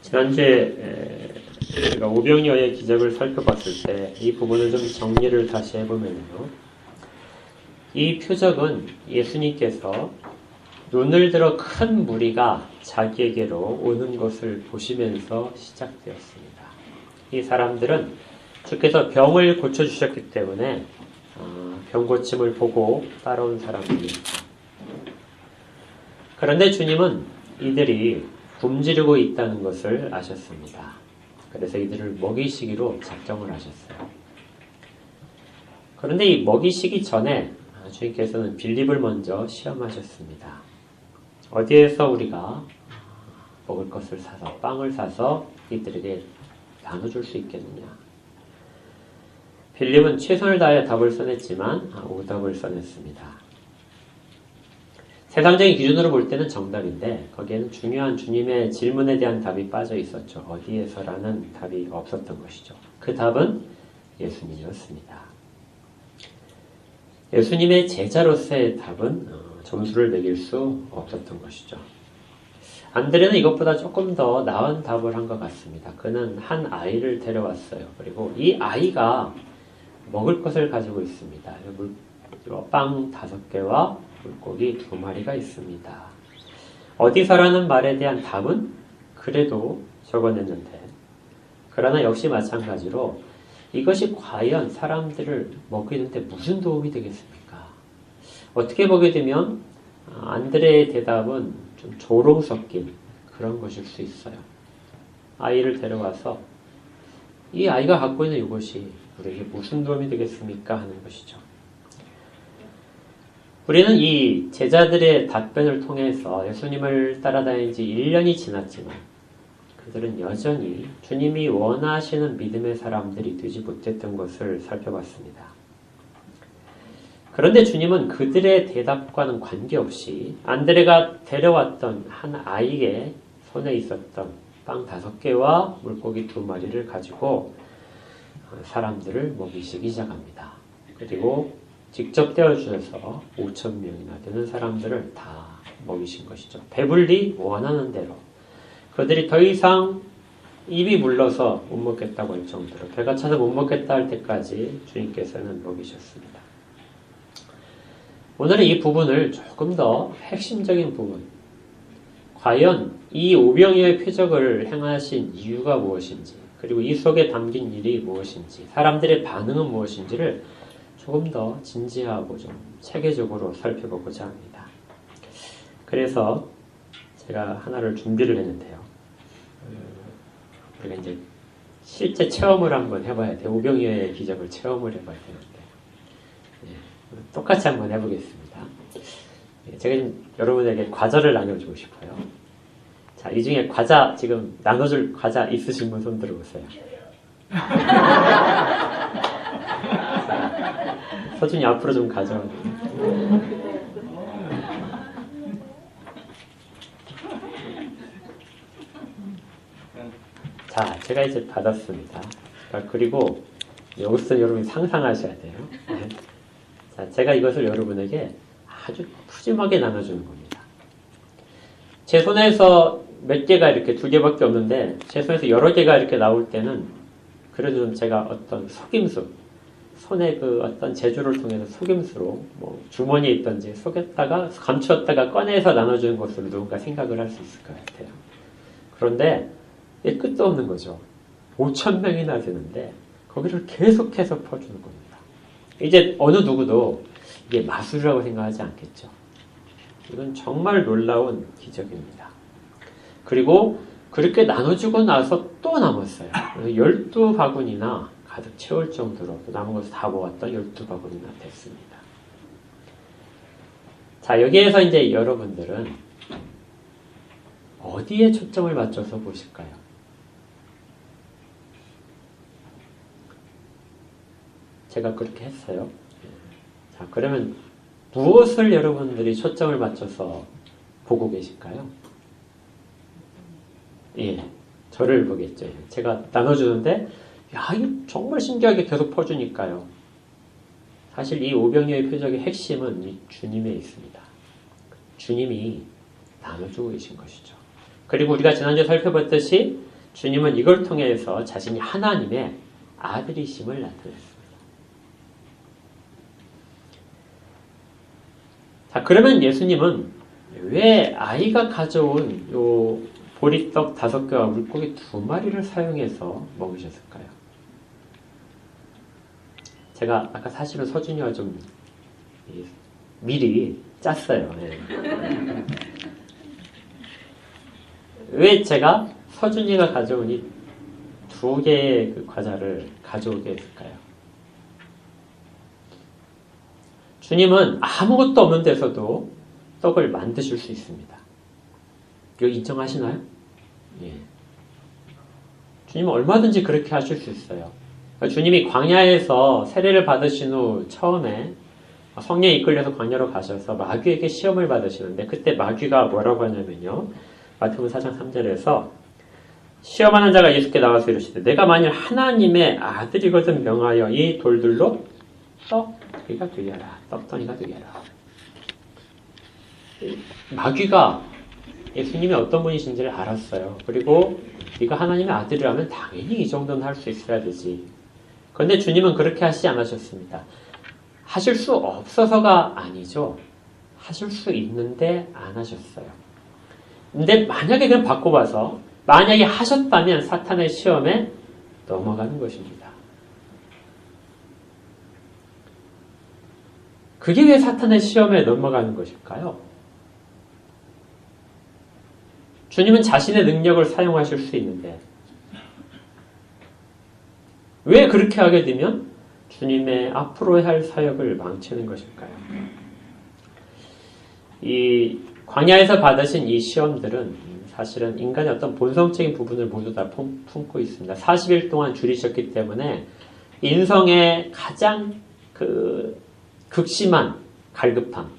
지난주에 제가 오병이어의 기적을 살펴봤을 때 이 부분을 좀 정리를 다시 해보면요. 이 표적은 예수님께서 눈을 들어 큰 무리가 자기에게로 오는 것을 보시면서 시작되었습니다. 이 사람들은 주께서 병을 고쳐주셨기 때문에 병 고침을 보고 따라온 사람들입니다. 그런데 주님은 이들이 굶주리고 있다는 것을 아셨습니다. 그래서 이들을 먹이시기로 작정을 하셨어요. 그런데 이 먹이시기 전에 주님께서는 빌립을 먼저 시험하셨습니다. 어디에서 우리가 먹을 것을 사서 빵을 사서 이들에게 나눠줄 수 있겠느냐. 빌립은 최선을 다해 답을 써냈지만 오답을 써냈습니다. 세상적인 기준으로 볼 때는 정답인데 거기에는 중요한 주님의 질문에 대한 답이 빠져 있었죠. 어디에서라는 답이 없었던 것이죠. 그 답은 예수님이었습니다. 예수님의 제자로서의 답은 점수를 매길 수 없었던 것이죠. 안드레는 이것보다 조금 더 나은 답을 한 것 같습니다. 그는 한 아이를 데려왔어요. 그리고 이 아이가 먹을 것을 가지고 있습니다. 빵 5개와 물고기 2마리가 있습니다. 어디서라는 말에 대한 답은 그래도 적어냈는데, 그러나 역시 마찬가지로 이것이 과연 사람들을 먹이는데 무슨 도움이 되겠습니까? 어떻게 보게 되면 안드레의 대답은 좀 조롱 섞인 그런 것일 수 있어요. 아이를 데려와서 이 아이가 갖고 있는 이것이 우리에게 무슨 도움이 되겠습니까? 하는 것이죠. 우리는 이 제자들의 답변을 통해서 예수님을 따라다닌 지 1년이 지났지만 그들은 여전히 주님이 원하시는 믿음의 사람들이 되지 못했던 것을 살펴봤습니다. 그런데 주님은 그들의 대답과는 관계없이 안드레가 데려왔던 한 아이의 손에 있었던 빵 5개와 물고기 2마리를 가지고 사람들을 먹이시기 시작합니다. 그리고 직접 떼어주셔서 5,000명이나 되는 사람들을 다 먹이신 것이죠. 배불리 원하는 대로. 그들이 더 이상 입이 물러서 못 먹겠다고 할 정도로 배가 차서 못 먹겠다 할 때까지 주님께서는 먹이셨습니다. 오늘은 이 부분을 조금 더 핵심적인 부분, 과연 이 오병이어의 표적을 행하신 이유가 무엇인지, 그리고 이 속에 담긴 일이 무엇인지, 사람들의 반응은 무엇인지를 조금 더 진지하고 좀 체계적으로 살펴보고자 합니다. 그래서 제가 하나를 준비를 했는데요. 우리가 이제 실제 체험을 한번 해봐야 돼요. 오병이어의 기적을 체험을 해봐야 되는데 똑같이 한번 해보겠습니다. 제가 지금 여러분에게 과자를 나눠주고 싶어요. 자, 이 중에 과자 지금 나눠줄 과자 있으신 분 손 들어보세요. 서준이 앞으로 좀 가져. 자, 제가 이제 받았습니다. 그리고 여기서 여러분이 상상하셔야 돼요. 자, 제가 이것을 여러분에게 아주 푸짐하게 나눠주는 겁니다. 제 손에서 몇 개가 이렇게 2개밖에 없는데 제 손에서 여러 개가 이렇게 나올 때는 그래도 좀 제가 어떤 속임수, 손에 그 어떤 재주를 통해서 속임수로 뭐 주머니에 있던지 속였다가 감추었다가 꺼내서 나눠주는 것으로 누군가 생각을 할 수 있을 것 같아요. 그런데 끝도 없는 거죠. 5,000명이나 되는데 거기를 계속해서 퍼주는 겁니다. 이제 어느 누구도 이게 마술이라고 생각하지 않겠죠. 이건 정말 놀라운 기적입니다. 그리고 그렇게 나눠주고 나서 또 남았어요. 12바구니나 가득 채울 정도로 남은 것을 다 모았던 12바구니나 됐습니다. 자, 여기에서 이제 여러분들은 어디에 초점을 맞춰서 보실까요? 제가 그렇게 했어요. 자, 그러면 무엇을 여러분들이 초점을 맞춰서 보고 계실까요? 예, 저를 보겠죠. 제가 나눠주는데 야, 이거 정말 신기하게 계속 퍼주니까요. 사실 이 오병이어의 표적의 핵심은 이 주님에 있습니다. 주님이 나눠주고 계신 것이죠. 그리고 우리가 지난주에 살펴봤듯이 주님은 이걸 통해서 자신이 하나님의 아들이심을 나타냈습니다. 자, 그러면 예수님은 왜 아이가 가져온 요 보리떡 5개와 물고기 2마리를 사용해서 먹으셨을까요? 제가 아까 사실은 서준이와 좀 미리 짰어요. 네. 왜 제가 서준이가 가져온 이 2개의 그 과자를 가져오게 했을까요? 주님은 아무것도 없는 데서도 떡을 만드실 수 있습니다. 이거 인정하시나요? 예. 주님은 얼마든지 그렇게 하실 수 있어요. 주님이 광야에서 세례를 받으신 후 처음에 성령에 이끌려서 광야로 가셔서 마귀에게 시험을 받으시는데 그때 마귀가 뭐라고 하냐면요. 마태복음 4장 3절에서 시험하는 자가 예수께 나와서 이르시되 내가 만일 하나님의 아들이거든 명하여 이 돌들로 떡이가 되게 하라. 떡덩이가 되게 하라. 마귀가 예수님이 어떤 분이신지를 알았어요. 그리고 네가 하나님의 아들이라면 당연히 이 정도는 할 수 있어야 되지. 그런데 주님은 그렇게 하시지 않으셨습니다. 하실 수 없어서가 아니죠. 하실 수 있는데 안 하셨어요. 근데 만약에 그냥 바꿔봐서 만약에 하셨다면 사탄의 시험에 넘어가는 것입니다. 그게 왜 사탄의 시험에 넘어가는 것일까요? 주님은 자신의 능력을 사용하실 수 있는데 왜 그렇게 하게 되면 주님의 앞으로 할 사역을 망치는 것일까요? 이 광야에서 받으신 이 시험들은 사실은 인간의 어떤 본성적인 부분을 모두 다 품고 있습니다. 40일 동안 줄이셨기 때문에 인성의 가장 극심한 갈급함,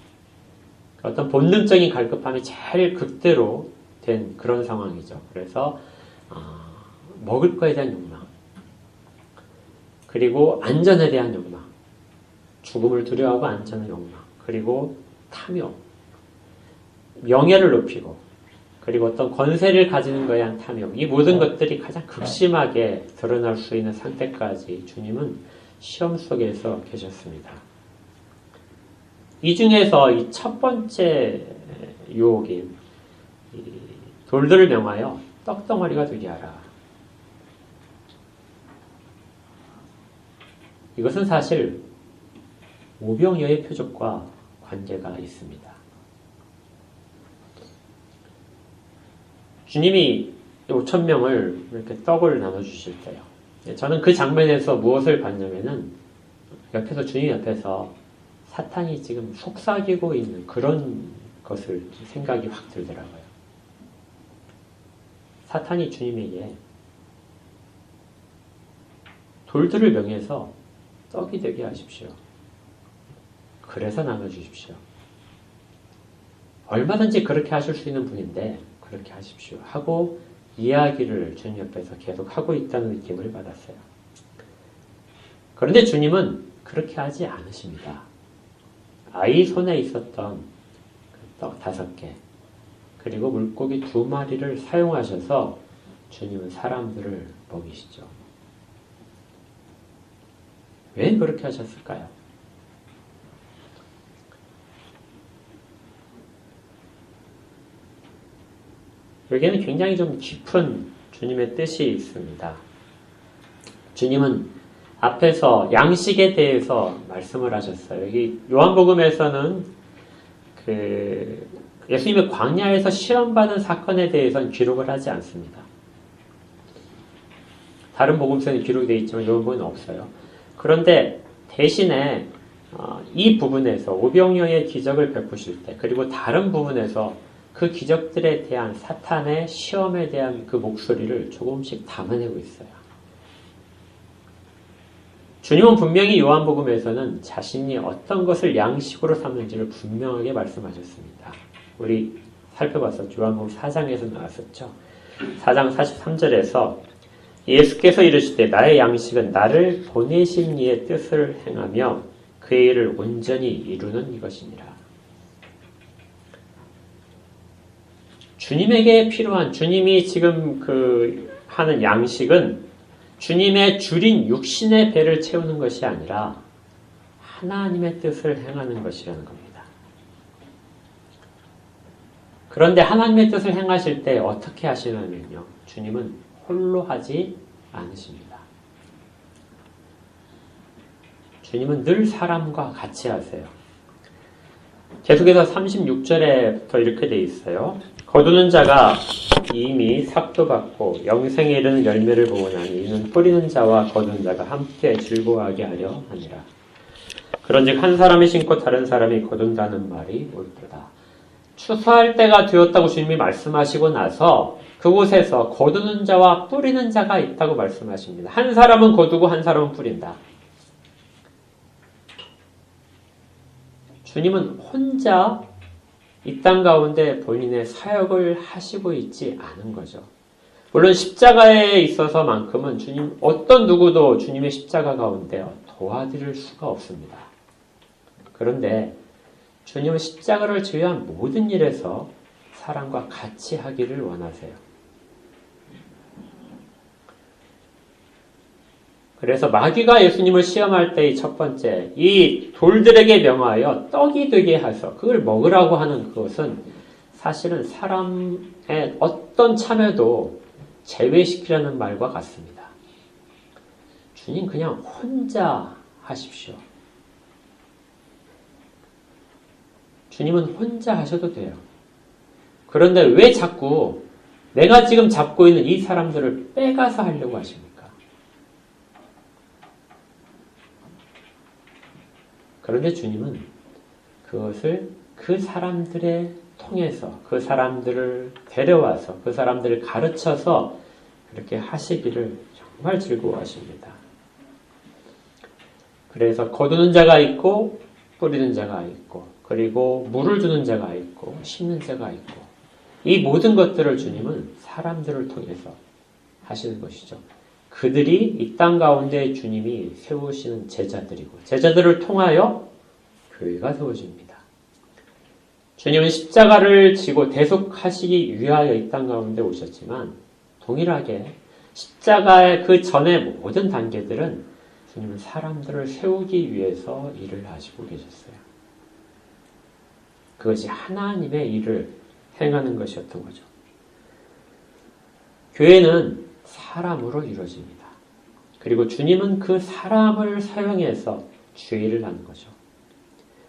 어떤 본능적인 갈급함이 제일 극대로 된 그런 상황이죠. 그래서 먹을 거에 대한 욕망, 그리고 안전에 대한 욕망, 죽음을 두려워하고 안전의 욕망, 그리고 탐욕, 명예를 높이고, 그리고 어떤 권세를 가지는 것에 대한 탐욕, 이 모든 것들이 가장 극심하게 드러날 수 있는 상태까지 주님은 시험 속에서 계셨습니다. 이 중에서 이 첫 번째 유혹인 돌들을 명하여 떡덩어리가 되게 하라. 이것은 사실 오병이어의 표적과 관계가 있습니다. 주님이 5,000명을 이렇게 떡을 나눠주실 때요. 저는 그 장면에서 무엇을 봤냐면은 옆에서 주님 옆에서 사탄이 지금 속삭이고 있는 그런 것을 생각이 확 들더라고요. 사탄이 주님에게 돌들을 명해서 떡이 되게 하십시오. 그래서 나눠주십시오. 얼마든지 그렇게 하실 수 있는 분인데 그렇게 하십시오. 하고 이야기를 주님 옆에서 계속 하고 있다는 느낌을 받았어요. 그런데 주님은 그렇게 하지 않으십니다. 아이 손에 있었던 떡 5개, 그리고 물고기 2마리를 사용하셔서 주님은 사람들을 먹이시죠. 왜 그렇게 하셨을까요? 여기에는 굉장히 좀 깊은 주님의 뜻이 있습니다. 주님은 앞에서 양식에 대해서 말씀을 하셨어요. 여기 요한복음에서는 예수님의 광야에서 시험받은 사건에 대해서는 기록을 하지 않습니다. 다른 복음서에는 기록이 되어 있지만 요한복음은 없어요. 그런데 대신에 이 부분에서 오병이어의 기적을 베푸실 때, 그리고 다른 부분에서 그 기적들에 대한 사탄의 시험에 대한 그 목소리를 조금씩 담아내고 있어요. 주님은 분명히 요한복음에서는 자신이 어떤 것을 양식으로 삼는지를 분명하게 말씀하셨습니다. 우리 살펴봤었죠. 요한복음 4장에서 나왔었죠. 4장 43절에서 예수께서 이르시되 나의 양식은 나를 보내신 이의 뜻을 행하며 그의 일을 온전히 이루는 이것이니라. 주님에게 필요한, 주님이 지금 하는 양식은 주님의 줄인 육신의 배를 채우는 것이 아니라 하나님의 뜻을 행하는 것이라는 겁니다. 그런데 하나님의 뜻을 행하실 때 어떻게 하시냐면요. 주님은 홀로 하지 않으십니다. 주님은 늘 사람과 같이 하세요. 계속해서 36절에부터 이렇게 돼 있어요. 거두는 자가 이미 삭도 받고 영생에 이르는 열매를 보고 나니 이는 뿌리는 자와 거두는 자가 함께 즐거워하게 하려 하니라. 그런즉 한 사람이 심고 다른 사람이 거둔다는 말이 옳도다. 추수할 때가 되었다고 주님이 말씀하시고 나서 그곳에서 거두는 자와 뿌리는 자가 있다고 말씀하십니다. 한 사람은 거두고 한 사람은 뿌린다. 주님은 혼자 이 땅 가운데 본인의 사역을 하시고 있지 않은 거죠. 물론 십자가에 있어서만큼은 주님 어떤 누구도 주님의 십자가 가운데 도와드릴 수가 없습니다. 그런데 주님은 십자가를 위한 모든 일에서 사람과 같이 하기를 원하세요. 그래서 마귀가 예수님을 시험할 때의 첫 번째, 이 돌들에게 명하여 떡이 되게 하서 그걸 먹으라고 하는 그것은 사실은 사람의 어떤 참여도 제외시키라는 말과 같습니다. 주님 그냥 혼자 하십시오. 주님은 혼자 하셔도 돼요. 그런데 왜 자꾸 내가 지금 잡고 있는 이 사람들을 빼가서 하려고 하십니까? 그런데 주님은 그것을 그 사람들에 통해서 그 사람들을 데려와서 그 사람들을 가르쳐서 그렇게 하시기를 정말 즐거워하십니다. 그래서 거두는 자가 있고 뿌리는 자가 있고 그리고 물을 주는 자가 있고 심는 자가 있고 이 모든 것들을 주님은 사람들을 통해서 하시는 것이죠. 그들이 이 땅 가운데 주님이 세우시는 제자들이고 제자들을 통하여 교회가 세워집니다. 주님은 십자가를 지고 대속하시기 위하여 이 땅 가운데 오셨지만 동일하게 십자가의 그 전의 모든 단계들은 주님은 사람들을 세우기 위해서 일을 하시고 계셨어요. 그것이 하나님의 일을 행하는 것이었던 거죠. 교회는 사람으로 이루어집니다. 그리고 주님은 그 사람을 사용해서 죄를 하는 거죠.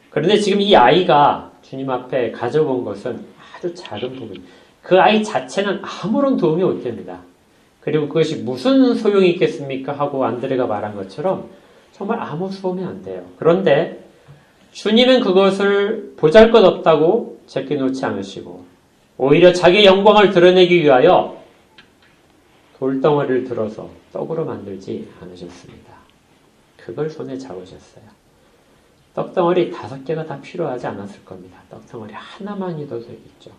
그런데 지금 이 아이가 주님 앞에 가져본 것은 아주 작은 부분. 그 아이 자체는 아무런 도움이 못 됩니다. 그리고 그것이 무슨 소용이 있겠습니까? 하고 안드레가 말한 것처럼 정말 아무 소용이 안 돼요. 그런데 주님은 그것을 보잘것없다고 제껴놓지 않으시고 오히려 자기의 영광을 드러내기 위하여 돌덩어리를 들어서 떡으로 만들지 않으셨습니다. 그걸 손에 잡으셨어요. 떡덩어리 5개가 다 필요하지 않았을 겁니다. 떡덩어리 하나만이도 되겠죠.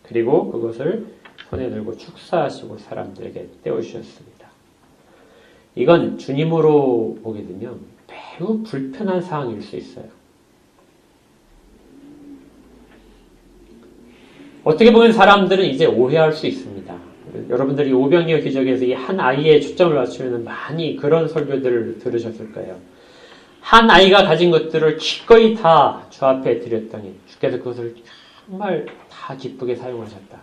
그리고 그것을 손에 들고 축사하시고 사람들에게 떼어주셨습니다. 이건 주님으로 보게 되면 매우 불편한 상황일 수 있어요. 어떻게 보면 사람들은 이제 오해할 수 있습니다. 여러분들이 오병이어 기적에서 이 한 아이에 초점을 맞추면 많이 그런 설교들을 들으셨을 거예요. 한 아이가 가진 것들을 기꺼이 다 주 앞에 드렸더니 주께서 그것을 정말 다 기쁘게 사용하셨다.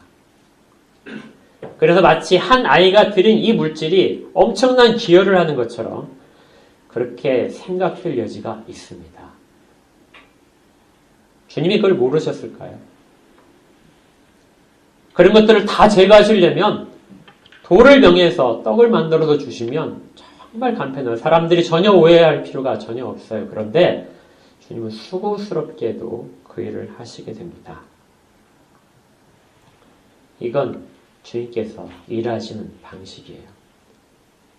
그래서 마치 한 아이가 드린 이 물질이 엄청난 기여를 하는 것처럼 그렇게 생각될 여지가 있습니다. 주님이 그걸 모르셨을까요? 그런 것들을 다 제거하시려면 돌을 명해서 떡을 만들어서 주시면 정말 간편해요. 사람들이 전혀 오해할 필요가 전혀 없어요. 그런데 주님은 수고스럽게도 그 일을 하시게 됩니다. 이건 주님께서 일하시는 방식이에요.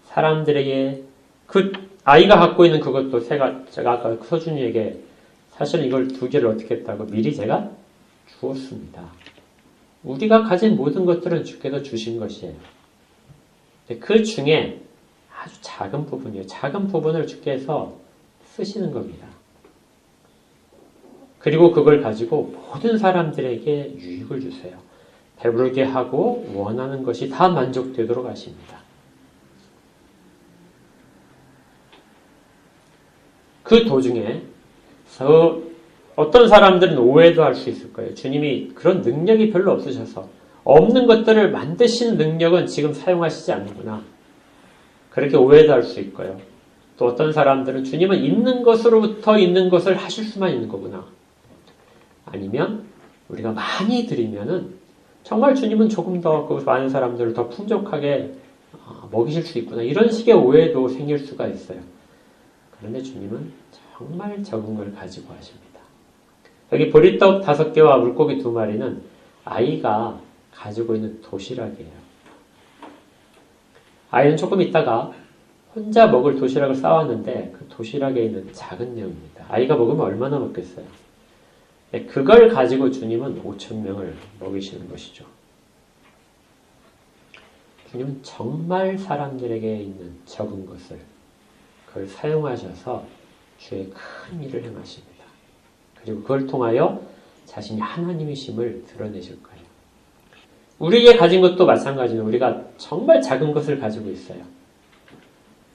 사람들에게 그 아이가 갖고 있는 그것도 제가 아까 서준이에게 사실 이걸 2개를 어떻게 했다고 미리 제가 주었습니다. 우리가 가진 모든 것들은 주께서 주신 것이에요. 그 중에 아주 작은 부분이에요. 작은 부분을 주께서 쓰시는 겁니다. 그리고 그걸 가지고 모든 사람들에게 유익을 주세요. 배부르게 하고 원하는 것이 다 만족되도록 하십니다. 그 도중에 어떤 사람들은 오해도 할 수 있을 거예요. 주님이 그런 능력이 별로 없으셔서 없는 것들을 만드시는 능력은 지금 사용하시지 않는구나. 그렇게 오해도 할 수 있고요. 또 어떤 사람들은 주님은 있는 것으로부터 있는 것을 하실 수만 있는 거구나. 아니면 우리가 많이 드리면은 정말 주님은 조금 더 그 많은 사람들을 더 풍족하게 먹이실 수 있구나. 이런 식의 오해도 생길 수가 있어요. 그런데 주님은 정말 적은 걸 가지고 하십니다. 여기 보리떡 5개와 물고기 2마리는 아이가 가지고 있는 도시락이에요. 아이는 조금 있다가 혼자 먹을 도시락을 싸왔는데 그 도시락에 있는 작은 양입니다. 아이가 먹으면 얼마나 먹겠어요? 그걸 가지고 주님은 5,000명을 먹이시는 것이죠. 주님은 정말 사람들에게 있는 적은 것을 그걸 사용하셔서 주의 큰 일을 행하십니다. 그리고 그걸 통하여 자신이 하나님이심을 드러내실 거예요. 우리에게 가진 것도 마찬가지로 우리가 정말 작은 것을 가지고 있어요.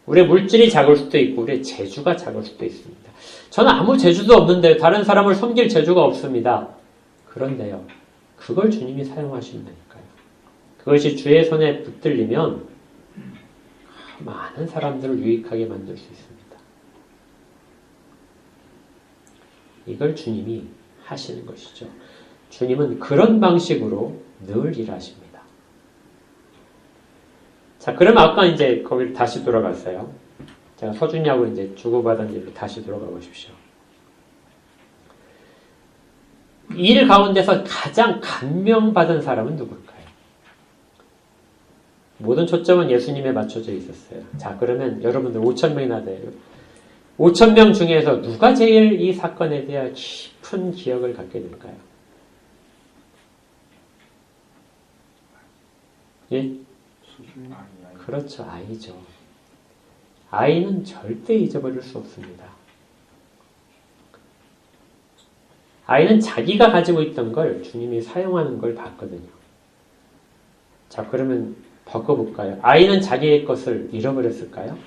우리의 물질이 작을 수도 있고 우리의 재주가 작을 수도 있습니다. 저는 아무 재주도 없는데 다른 사람을 섬길 재주가 없습니다. 그런데요. 그걸 주님이 사용하신다니까요. 그것이 주의 손에 붙들리면 많은 사람들을 유익하게 만들 수 있습니다. 이걸 주님이 하시는 것이죠. 주님은 그런 방식으로 늘 일하십니다. 자, 그럼 아까 이제 거기를 다시 돌아갔어요. 제가 서준이하고 이제 주고받은 일로 다시 돌아가 보십시오. 일 가운데서 가장 감명받은 사람은 누굴까요? 모든 초점은 예수님에 맞춰져 있었어요. 자, 그러면 여러분들 5,000명이나 돼요. 5,000명 중에서 누가 제일 이 사건에 대한 깊은 기억을 갖게 될까요? 예? 그렇죠. 아이죠. 아이는 절대 잊어버릴 수 없습니다. 아이는 자기가 가지고 있던 걸 주님이 사용하는 걸 봤거든요. 자, 그러면 바꿔볼까요? 아이는 자기의 것을 잃어버렸을까요?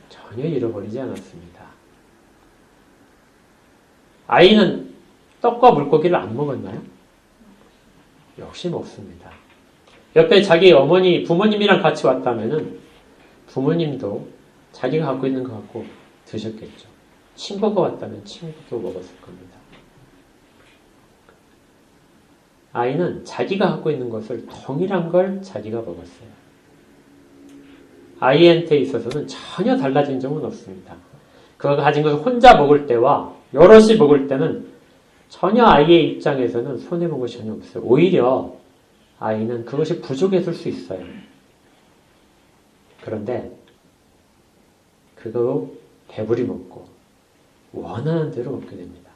전혀 잃어버리지 않았습니다. 아이는 떡과 물고기를 안 먹었나요? 역시 먹습니다. 옆에 자기 어머니, 부모님이랑 같이 왔다면은 부모님도 자기가 갖고 있는 거 갖고 드셨겠죠. 친구가 왔다면 친구도 먹었을 겁니다. 아이는 자기가 갖고 있는 것을 동일한 걸 자기가 먹었어요. 아이한테 있어서는 전혀 달라진 점은 없습니다. 그가 가진 것을 혼자 먹을 때와 여럿이 먹을 때는 전혀 아이의 입장에서는 손해본 것이 전혀 없어요. 오히려 아이는 그것이 부족했을 수 있어요. 그런데 그거 배부리 먹고 원하는 대로 먹게 됩니다.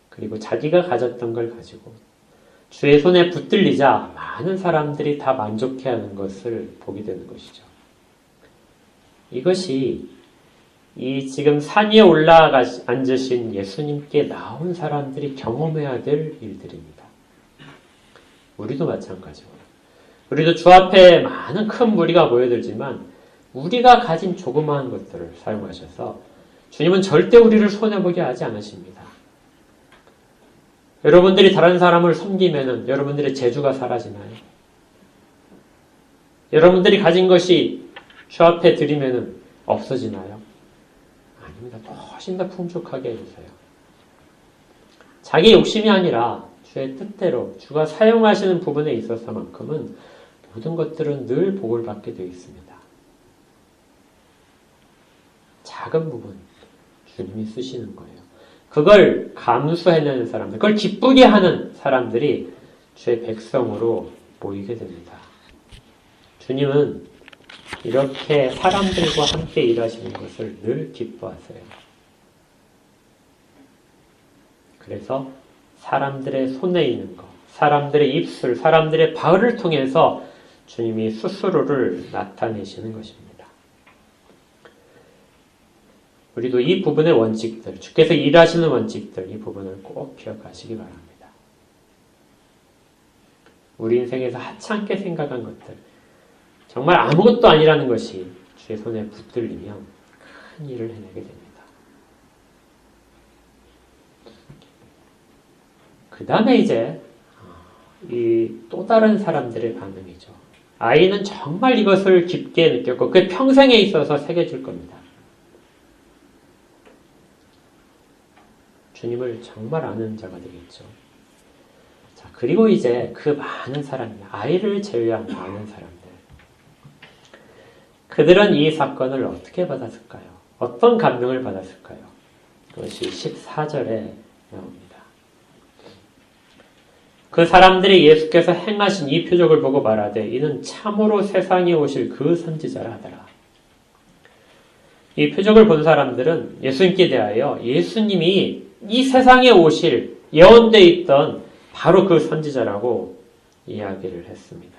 그리고 자기가 가졌던 걸 가지고 주의 손에 붙들리자 많은 사람들이 다 만족해하는 것을 보게 되는 것이죠. 이것이 이 지금 산 위에 올라가 앉으신 예수님께 나온 사람들이 경험해야 될 일들입니다. 우리도 마찬가지고요. 우리도 주 앞에 많은 큰 무리가 모여들지만 우리가 가진 조그마한 것들을 사용하셔서 주님은 절대 우리를 손해보게 하지 않으십니다. 여러분들이 다른 사람을 섬기면은 여러분들의 재주가 사라지나요? 여러분들이 가진 것이 주 앞에 드리면은 없어지나요? 아닙니다. 훨씬 더 풍족하게 해주세요. 자기 욕심이 아니라 주의 뜻대로 주가 사용하시는 부분에 있어서만큼은 모든 것들은 늘 복을 받게 되어 있습니다. 작은 부분 주님이 쓰시는 거예요. 그걸 감수해내는 사람들, 그걸 기쁘게 하는 사람들이 주의 백성으로 모이게 됩니다. 주님은 이렇게 사람들과 함께 일하시는 것을 늘 기뻐하세요. 그래서 사람들의 손에 있는 것, 사람들의 입술, 사람들의 발을 통해서 주님이 스스로를 나타내시는 것입니다. 우리도 이 부분의 원칙들, 주께서 일하시는 원칙들, 이 부분을 꼭 기억하시기 바랍니다. 우리 인생에서 하찮게 생각한 것들, 정말 아무것도 아니라는 것이 주의 손에 붙들리면 큰 일을 해내게 됩니다. 그 다음에 이제 이 또 다른 사람들의 반응이죠. 아이는 정말 이것을 깊게 느꼈고 그 평생에 있어서 새겨질 겁니다. 주님을 정말 아는 자가 되겠죠. 자, 그리고 이제 그 많은 사람들, 아이를 제외한 많은 사람들, 그들은 이 사건을 어떻게 받았을까요? 어떤 감명을 받았을까요? 그것이 14절에 나옵니다. 그 사람들이 예수께서 행하신 이 표적을 보고 말하되 이는 참으로 세상에 오실 그 선지자라 하더라. 이 표적을 본 사람들은 예수님께 대하여 예수님이 이 세상에 오실 예언되어 있던 바로 그 선지자라고 이야기를 했습니다.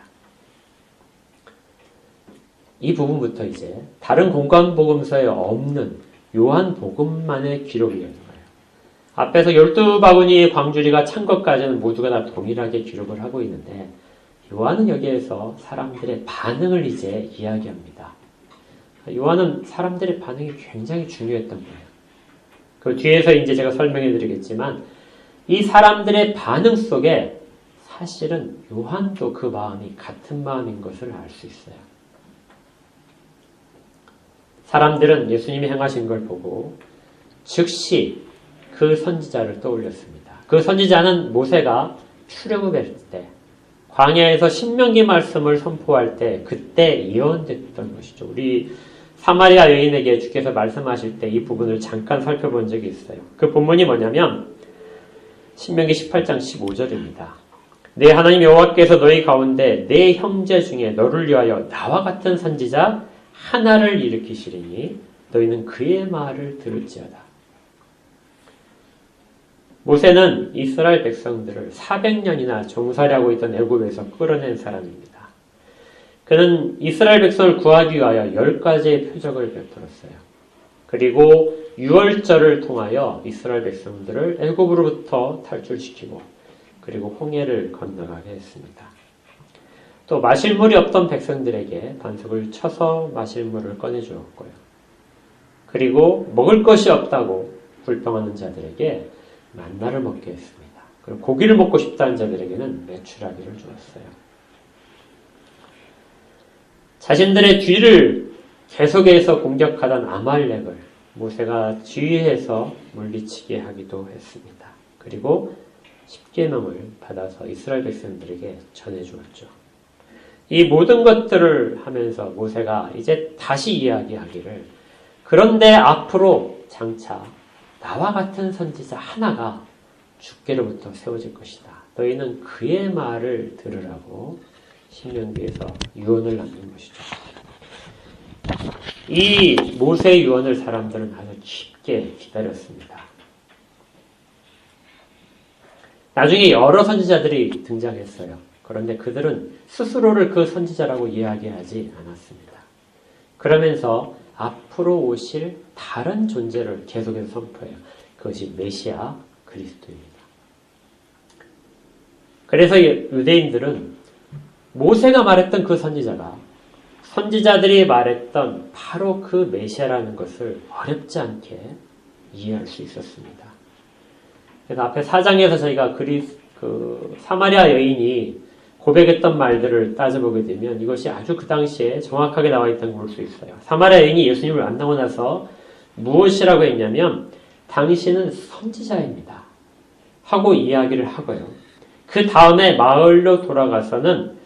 이 부분부터 이제 다른 공관복음서에 없는 요한복음만의 기록이에요. 앞에서 12바구니의 광주리가 찬 것까지는 모두가 다 동일하게 기록을 하고 있는데 요한은 여기에서 사람들의 반응을 이제 이야기합니다. 요한은 사람들의 반응이 굉장히 중요했던 거예요. 그 뒤에서 이제 제가 설명해 드리겠지만 이 사람들의 반응 속에 사실은 요한도 그 마음이 같은 마음인 것을 알 수 있어요. 사람들은 예수님이 행하신 걸 보고 즉시 그 선지자를 떠올렸습니다. 그 선지자는 모세가 출애굽할 때 광야에서 신명기 말씀을 선포할 때 그때 예언됐던 것이죠. 우리 사마리아 여인에게 주께서 말씀하실 때 이 부분을 잠깐 살펴본 적이 있어요. 그 본문이 뭐냐면 신명기 18장 15절입니다. 내 하나님 여호와께서 너희 가운데 내 형제 중에 너를 위하여 나와 같은 선지자 하나를 일으키시리니 너희는 그의 말을 들을지어다. 모세는 이스라엘 백성들을 400년이나 종살이하고 있던 애굽에서 끌어낸 사람입니다. 그는 이스라엘 백성을 구하기 위하여 10가지의 표적을 베풀었어요. 그리고 유월절을 통하여 이스라엘 백성들을 애굽으로부터 탈출시키고 그리고 홍해를 건너가게 했습니다. 또 마실 물이 없던 백성들에게 반석을 쳐서 마실 물을 꺼내주었고요. 그리고 먹을 것이 없다고 불평하는 자들에게 만나를 먹게 했습니다. 그리고 고기를 먹고 싶다는 자들에게는 메추라기를 주었어요. 자신들의 뒤를 계속해서 공격하던 아말렉을 모세가 지휘해서 물리치게 하기도 했습니다. 그리고 십계명을 받아서 이스라엘 백성들에게 전해주었죠. 이 모든 것들을 하면서 모세가 이제 다시 이야기하기를 그런데 앞으로 장차 나와 같은 선지자 하나가 주께로부터 세워질 것이다. 너희는 그의 말을 들으라고 신명기에서 유언을 남긴 것이죠. 이 모세의 유언을 사람들은 아주 쉽게 기다렸습니다. 나중에 여러 선지자들이 등장했어요. 그런데 그들은 스스로를 그 선지자라고 이야기하지 않았습니다. 그러면서 앞으로 오실 다른 존재를 계속해서 선포해요. 그것이 메시아 그리스도입니다. 그래서 유대인들은 모세가 말했던 그 선지자가 선지자들이 말했던 바로 그 메시아라는 것을 어렵지 않게 이해할 수 있었습니다. 그래서 앞에 4장에서 저희가 사마리아 여인이 고백했던 말들을 따져보게 되면 이것이 아주 그 당시에 정확하게 나와 있다는 걸 볼 수 있어요. 사마리아 여인이 예수님을 만나고 나서 무엇이라고 했냐면 당신은 선지자입니다. 하고 이야기를 하고요. 그 다음에 마을로 돌아가서는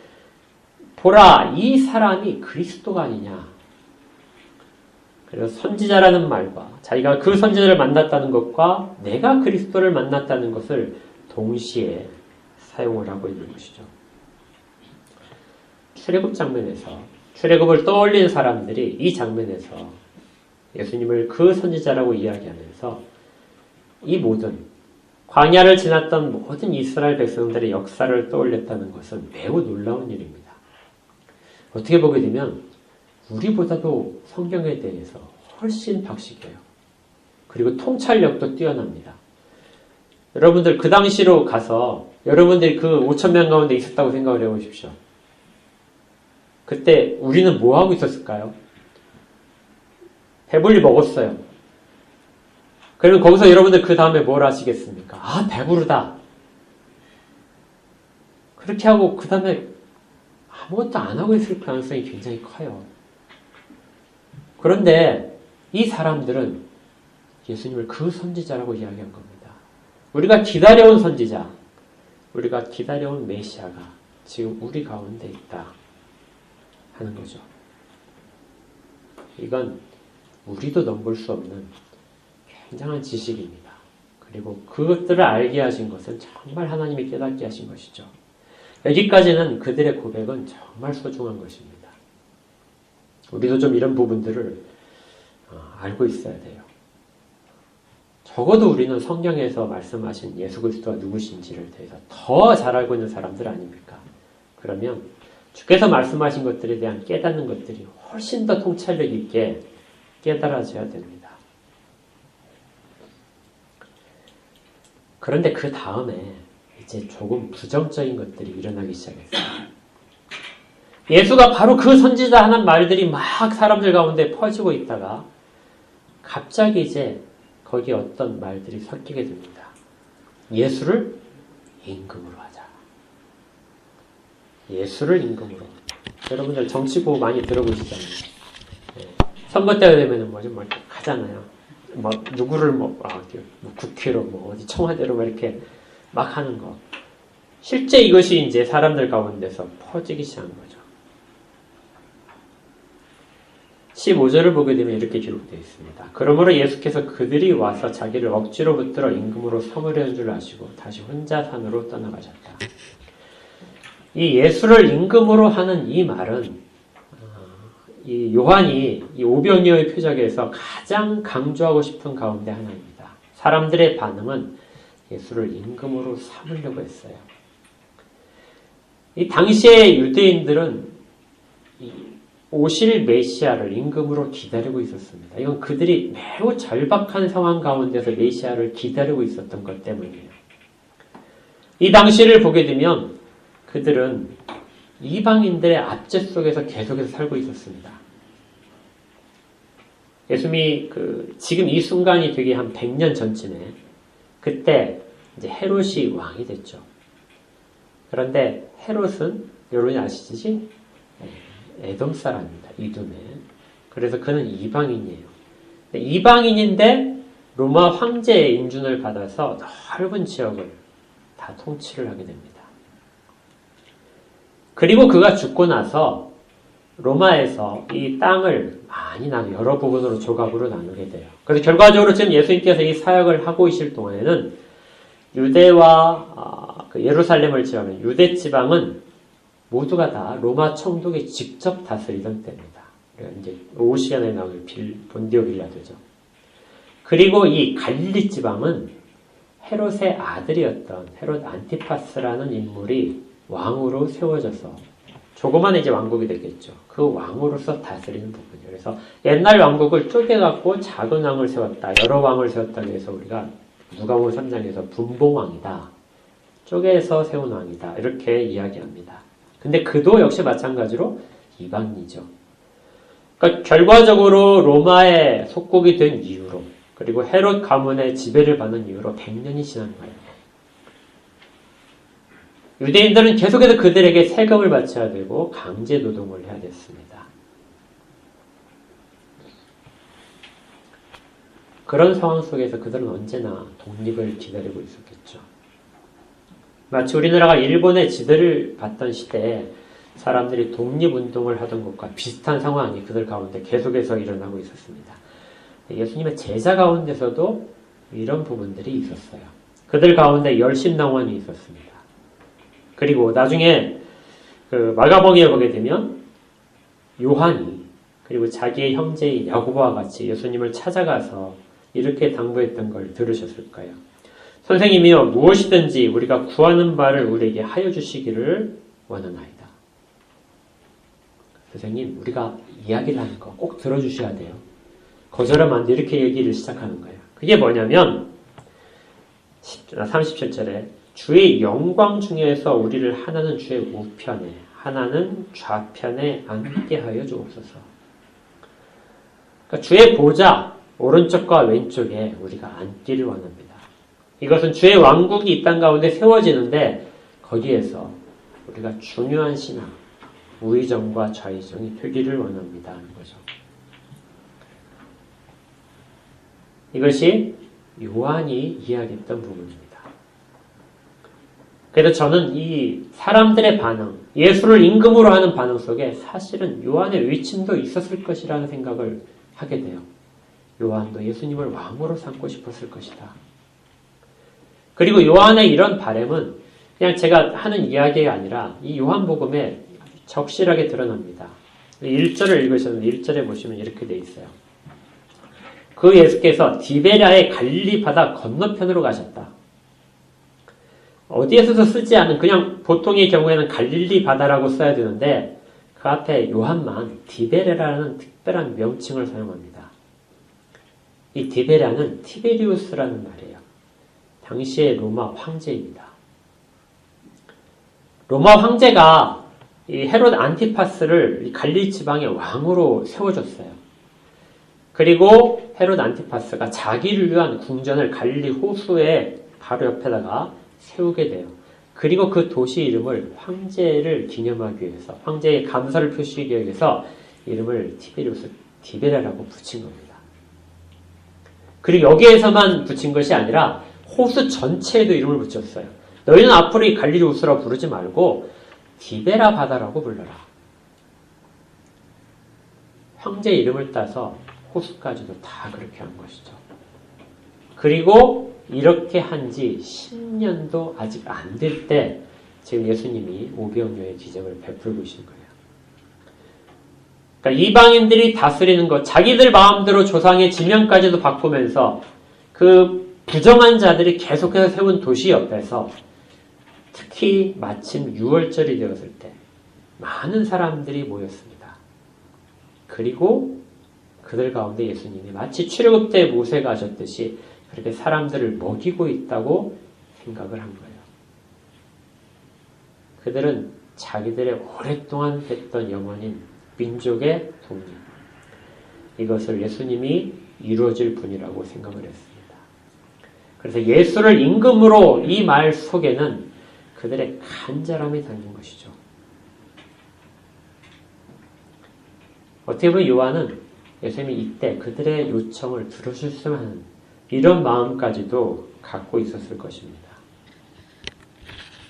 보라, 이 사람이 그리스도가 아니냐. 그래서 선지자라는 말과 자기가 그 선지자를 만났다는 것과 내가 그리스도를 만났다는 것을 동시에 사용을 하고 있는 것이죠. 출애굽 장면에서 출애굽을 떠올린 사람들이 이 장면에서 예수님을 그 선지자라고 이야기하면서 이 모든 광야를 지났던 모든 이스라엘 백성들의 역사를 떠올렸다는 것은 매우 놀라운 일입니다. 어떻게 보게 되면 우리보다도 성경에 대해서 훨씬 박식해요. 그리고 통찰력도 뛰어납니다. 여러분들 그 당시로 가서 여러분들이 그 5,000명 가운데 있었다고 생각을 해보십시오. 그때 우리는 뭐 하고 있었을까요? 배불리 먹었어요. 그러면 거기서 여러분들 그 다음에 뭘 하시겠습니까? 아, 배부르다. 그렇게 하고 그 다음에 아무것도 안 하고 있을 가능성이 굉장히 커요. 그런데 이 사람들은 예수님을 그 선지자라고 이야기한 겁니다. 우리가 기다려온 선지자, 우리가 기다려온 메시아가 지금 우리 가운데 있다 하는 거죠. 이건 우리도 넘볼 수 없는 굉장한 지식입니다. 그리고 그것들을 알게 하신 것은 정말 하나님이 깨닫게 하신 것이죠. 여기까지는 그들의 고백은 정말 소중한 것입니다. 우리도 좀 이런 부분들을 알고 있어야 돼요. 적어도 우리는 성경에서 말씀하신 예수 그리스도가 누구신지를 대해서 더 잘 알고 있는 사람들 아닙니까? 그러면 주께서 말씀하신 것들에 대한 깨닫는 것들이 훨씬 더 통찰력 있게 깨달아져야 됩니다. 그런데 그 다음에 이제 조금 부정적인 것들이 일어나기 시작했어요. 예수가 바로 그 선지자 하는 말들이 막 사람들 가운데 퍼지고 있다가 갑자기 이제 거기에 어떤 말들이 섞이게 됩니다. 예수를 임금으로 하자. 예수를 임금으로. 여러분들 정치 보고 많이 들어보시잖아요. 선거 때가 되면 뭐 좀 하잖아요. 뭐 누구를 국회로 어디 청와대로 이렇게 막 하는 거. 실제 이것이 이제 사람들 가운데서 퍼지기 시작한 거죠. 15절을 보게 되면 이렇게 기록되어 있습니다. 그러므로 예수께서 그들이 와서 자기를 억지로 붙들어 임금으로 삼으려는 줄 아시고 다시 혼자 산으로 떠나가셨다. 이 예수를 임금으로 하는 이 말은 이 요한이 이 오병이어의 표적에서 가장 강조하고 싶은 가운데 하나입니다. 사람들의 반응은 예수를 임금으로 삼으려고 했어요. 이 당시의 유대인들은 오실 메시아를 임금으로 기다리고 있었습니다. 이건 그들이 매우 절박한 상황 가운데서 메시아를 기다리고 있었던 것 때문이에요. 이 당시를 보게 되면 그들은 이방인들의 압제 속에서 계속해서 살고 있었습니다. 예수님이 지금 이 순간이 되게 한 100년 전쯤에 그때 이제 헤롯이 왕이 됐죠. 그런데 헤롯은 여러분이 아시지? 에돔 사람입니다. 이두메. 그래서 그는 이방인이에요. 이방인인데 로마 황제의 인준을 받아서 넓은 지역을 다 통치를 하게 됩니다. 그리고 그가 죽고 나서 로마에서 이 땅을 많이 여러 부분으로 조각으로 나누게 돼요. 그래서 결과적으로 지금 예수님께서 이 사역을 하고 계실 동안에는 유대와 예루살렘을 지어는 유대 지방은 모두가 다 로마 총독이 직접 다스리던 때입니다. 이제 오후 시간에 나오는 본디오 빌라도죠. 그리고 이 갈릴리 지방은 헤롯의 아들이었던 헤롯 안티파스라는 인물이 왕으로 세워져서 조그만 이제 왕국이 되겠죠. 그 왕으로서 다스리는 부분이에요. 그래서 옛날 왕국을 쪼개갖고 작은 왕을 세웠다. 여러 왕을 세웠다고 해서 우리가 누가복음 3장에서 분봉왕이다. 쪼개서 세운 왕이다. 이렇게 이야기합니다. 근데 그도 역시 마찬가지로 이방인이죠. 그러니까 결과적으로 로마의 속국이 된 이후로 그리고 헤롯 가문의 지배를 받는 이후로 100년이 지난 거예요. 유대인들은 계속해서 그들에게 세금을 바쳐야 되고 강제 노동을 해야 됐습니다. 그런 상황 속에서 그들은 언제나 독립을 기다리고 있었겠죠. 마치 우리나라가 일본의 지배를 받던 시대에 사람들이 독립운동을 하던 것과 비슷한 상황이 그들 가운데 계속해서 일어나고 있었습니다. 예수님의 제자 가운데서도 이런 부분들이 있었어요. 그들 가운데 열심낭원이 있었습니다. 그리고 나중에 마가복음에 보게 되면 요한이 그리고 자기의 형제인 야고보와 같이 예수님을 찾아가서 이렇게 당부했던 걸 들으셨을 거예요. 선생님이여 무엇이든지 우리가 구하는 바를 우리에게 하여 주시기를 원하나이다. 선생님 우리가 이야기를 하는 거 꼭 들어주셔야 돼요. 거절하면 안 돼. 이렇게 얘기를 시작하는 거예요. 그게 뭐냐면 37절에 주의 영광 중에서 우리를 하나는 주의 우편에, 하나는 좌편에 앉게 하여 주옵소서. 그러니까 주의 보좌, 오른쪽과 왼쪽에 우리가 앉기를 원합니다. 이것은 주의 왕국이 이 땅 가운데 세워지는데 거기에서 우리가 중요한 신앙, 우의정과 좌의정이 되기를 원합니다 하는 거죠. 이것이 요한이 이야기했던 부분입니다. 그래서 저는 이 사람들의 반응, 예수를 임금으로 하는 반응 속에 사실은 요한의 위침도 있었을 것이라는 생각을 하게 돼요. 요한도 예수님을 왕으로 삼고 싶었을 것이다. 그리고 요한의 이런 바람은 그냥 제가 하는 이야기가 아니라 이 요한복음에 적실하게 드러납니다. 1절을 읽으셨는데 1절에 보시면 이렇게 돼 있어요. 그 예수께서 디베랴의 갈릴리 바다 건너편으로 가셨다. 어디에서도 쓰지 않은 그냥 보통의 경우에는 갈릴리 바다라고 써야 되는데 그 앞에 요한만 디베랴라는 특별한 명칭을 사용합니다. 이 디베랴는 티베리우스라는 말이에요. 당시의 로마 황제입니다. 로마 황제가 이 헤롯 안티파스를 갈릴리 지방의 왕으로 세워줬어요. 그리고 헤롯 안티파스가 자기를 위한 궁전을 갈릴리 호수의 바로 옆에다가 세우게 돼요. 그리고 그 도시 이름을 황제를 기념하기 위해서, 황제의 감사를 표시하기 위해서 이름을 티베리우스 디베랴라고 붙인 겁니다. 그리고 여기에서만 붙인 것이 아니라 호수 전체에도 이름을 붙였어요. 너희는 앞으로 이 갈릴리 호수라고 부르지 말고 디베랴 바다라고 불러라. 황제 이름을 따서 호수까지도 다 그렇게 한 것이죠. 그리고 이렇게 한 지 10년도 아직 안 될 때 지금 예수님이 오병이어의 기적을 베풀고 계신 거예요. 그러니까 이방인들이 다스리는 것, 자기들 마음대로 조상의 지명까지도 바꾸면서 그 부정한 자들이 계속해서 세운 도시 옆에서 특히 마침 6월절이 되었을 때 많은 사람들이 모였습니다. 그리고 그들 가운데 예수님이 마치 출애굽 때 모세가 하셨듯이 그렇게 사람들을 먹이고 있다고 생각을 한 거예요. 그들은 자기들의 오랫동안 됐던 영혼인 민족의 독립, 이것을 예수님이 이루어질 분이라고 생각을 했습니다. 그래서 예수를 임금으로 이 말 속에는 그들의 간절함이 담긴 것이죠. 어떻게 보면 요한은 예수님이 이때 그들의 요청을 들어주셨으면 하는 이런 마음까지도 갖고 있었을 것입니다.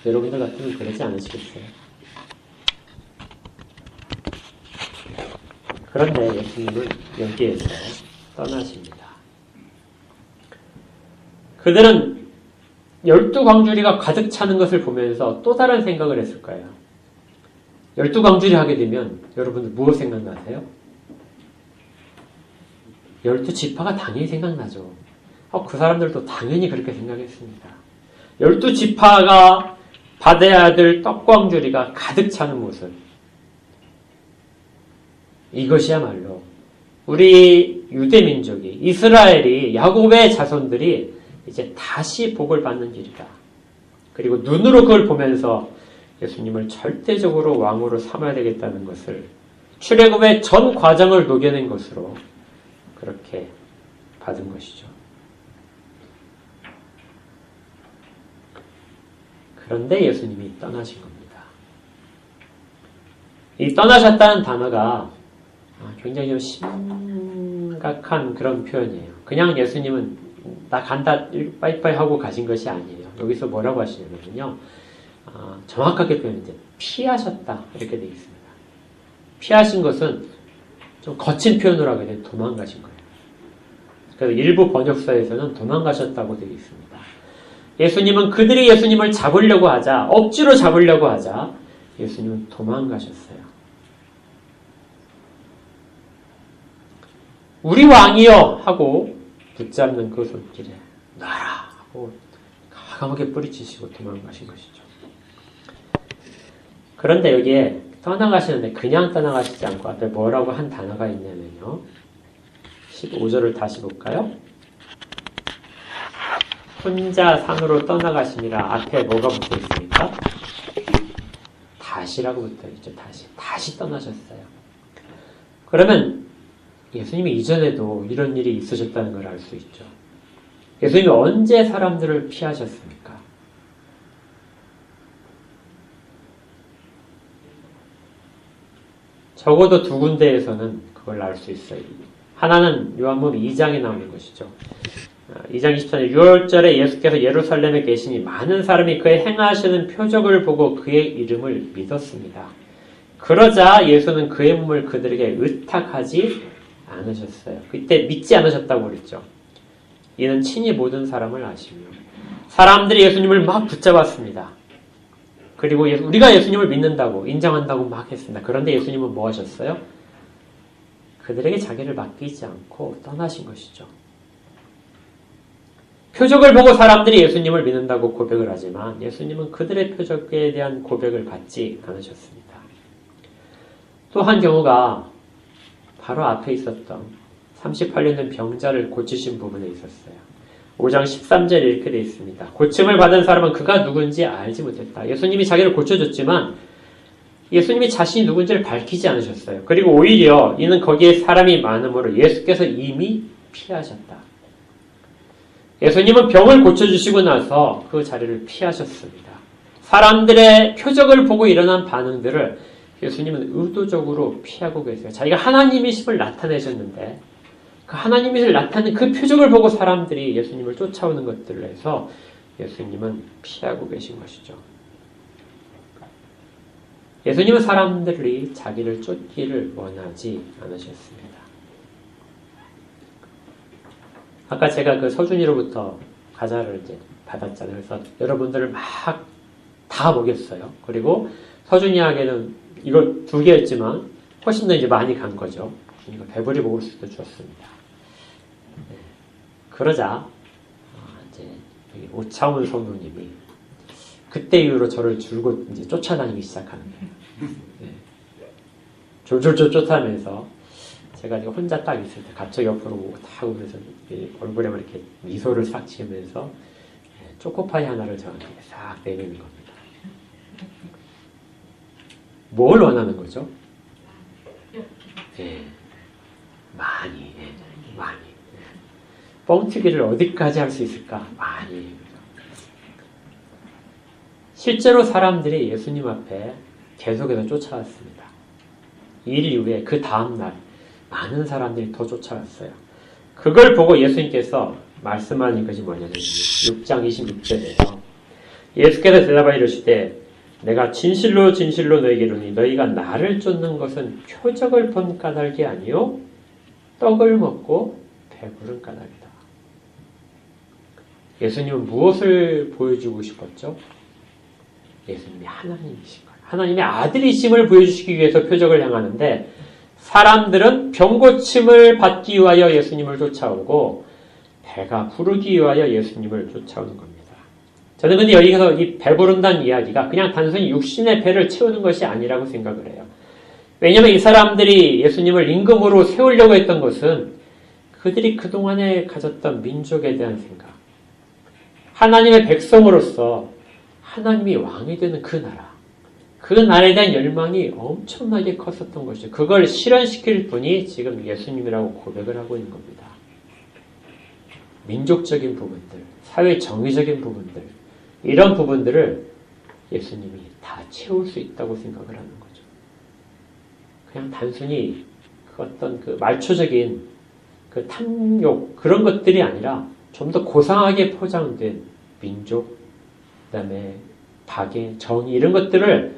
여러분들 같으면 그러지 않으시겠어요? 그런데 예수님은 여기에서 떠나십니다. 그들은 12광주리가 가득 차는 것을 보면서 또 다른 생각을 했을 거예요. 12광주리 하게 되면 여러분들 무엇 생각나세요? 12지파가 당연히 생각나죠. 그 사람들도 당연히 그렇게 생각했습니다. 12지파가 받아야 될 떡광주리가 가득 차는 모습. 이것이야말로 우리 유대민족이, 이스라엘이, 야곱의 자손들이 이제 다시 복을 받는 길이다. 그리고 눈으로 그걸 보면서 예수님을 절대적으로 왕으로 삼아야 되겠다는 것을 출애굽의 전 과정을 녹여낸 것으로 그렇게 받은 것이죠. 그런데 예수님이 떠나신 겁니다. 이 떠나셨다는 단어가 굉장히 좀 심각한 그런 표현이에요. 그냥 예수님은 나 간다 빠이빠이 하고 가신 것이 아니에요. 여기서 뭐라고 하시냐면요. 정확하게 표현인데 피하셨다 이렇게 되어 있습니다. 피하신 것은 좀 거친 표현으로 하게 되면 도망가신 거예요. 그래서 일부 번역서에서는 도망가셨다고 되어 있습니다. 예수님은 그들이 예수님을 잡으려고 하자, 억지로 잡으려고 하자 예수님은 도망가셨어요. 우리 왕이여 하고 붙잡는 그 손길에 놔라 하고 과감하게 뿌리치시고 도망가신 것이죠. 그런데 여기에 떠나가시는데 그냥 떠나가시지 않고 앞에 뭐라고 한 단어가 있냐면요. 15절을 다시 볼까요? 혼자 산으로 떠나가시니라 앞에 뭐가 붙어 있습니까? 다시라고 붙어 있죠. 다시 떠나셨어요. 그러면 예수님이 이전에도 이런 일이 있으셨다는 걸 알 수 있죠. 예수님이 언제 사람들을 피하셨습니까? 적어도 두 군데에서는 그걸 알 수 있어요. 하나는 요한복음 2장에 나오는 것이죠. 2장 24절 6월절에 예수께서 예루살렘에 계시니 많은 사람이 그의 행하시는 표적을 보고 그의 이름을 믿었습니다. 그러자 예수는 그의 몸을 그들에게 의탁하지 않으셨어요. 그때 믿지 않으셨다고 그랬죠. 이는 친히 모든 사람을 아시며 사람들이 예수님을 막 붙잡았습니다. 그리고 우리가 예수님을 믿는다고 인정한다고 막 했습니다. 그런데 예수님은 뭐 하셨어요? 그들에게 자기를 맡기지 않고 떠나신 것이죠. 표적을 보고 사람들이 예수님을 믿는다고 고백을 하지만 예수님은 그들의 표적에 대한 고백을 받지 않으셨습니다. 또 한 경우가 바로 앞에 있었던 38년 된 병자를 고치신 부분에 있었어요. 5장 13절에 이렇게 되어 있습니다. 고침을 받은 사람은 그가 누군지 알지 못했다. 예수님이 자기를 고쳐줬지만 예수님이 자신이 누군지를 밝히지 않으셨어요. 그리고 오히려 이는 거기에 사람이 많으므로 예수께서 이미 피하셨다. 예수님은 병을 고쳐주시고 나서 그 자리를 피하셨습니다. 사람들의 표적을 보고 일어난 반응들을 예수님은 의도적으로 피하고 계세요. 자기가 하나님이심을 나타내셨는데 그 하나님이심을 나타낸 그 표적을 보고 사람들이 예수님을 쫓아오는 것들을 해서 예수님은 피하고 계신 것이죠. 예수님은 사람들이 자기를 쫓기를 원하지 않으셨습니다. 아까 제가 그 서준이로부터 과자를 이제 받았잖아요. 그래서 여러분들을 막 다 먹였어요. 그리고 서준이에게는 이거 2개였지만 훨씬 더 이제 많이 간 거죠. 이거 배부리 먹을 수도 주었습니다. 네. 그러자 이제 오차원 성도님이 그때 이후로 저를 줄곧 이제 쫓아다니기 시작하는 거예요. 네. 졸졸졸 쫓아내면서 제가 이제 혼자 딱 있을 때 갑자기 옆으로 오고 딱 오면서 얼굴에 이렇게 미소를 싹 지으면서 초코파이 하나를 저한테 싹 내미는 겁니다. 뭘 원하는 거죠? 네. 많이. 뻥튀기를 어디까지 할 수 있을까? 많이. 실제로 사람들이 예수님 앞에 계속해서 쫓아왔습니다. 일 이후에 그 다음날 많은 사람들이 더 쫓아왔어요. 그걸 보고 예수님께서 말씀하는 것이 뭐냐면 6장 26절에서 예수께서 대답하여 이르시되 내가 진실로 진실로 너희에게 이르노니 너희가 나를 쫓는 것은 표적을 본 까닭이 아니요 떡을 먹고 배부른 까닭이다. 예수님은 무엇을 보여주고 싶었죠? 예수님이 하나님이신 거예요. 하나님의 아들이심을 보여주시기 위해서 표적을 행하는데 사람들은 병고침을 받기 위하여 예수님을 쫓아오고 배가 부르기 위하여 예수님을 쫓아오는 겁니다. 저는 근데 여기서 이 배부른다는 이야기가 그냥 단순히 육신의 배를 채우는 것이 아니라고 생각을 해요. 왜냐하면 이 사람들이 예수님을 임금으로 세우려고 했던 것은 그들이 그동안에 가졌던 민족에 대한 생각, 하나님의 백성으로서 하나님이 왕이 되는 그 나라, 그 나라에 대한 열망이 엄청나게 컸었던 것이죠. 그걸 실현시킬 분이 지금 예수님이라고 고백을 하고 있는 겁니다. 민족적인 부분들, 사회 정의적인 부분들, 이런 부분들을 예수님이 다 채울 수 있다고 생각을 하는 거죠. 그냥 단순히 그 어떤 그 말초적인 그 탐욕, 그런 것들이 아니라 좀 더 고상하게 포장된 민족, 그 다음에 박애, 정의, 이런 것들을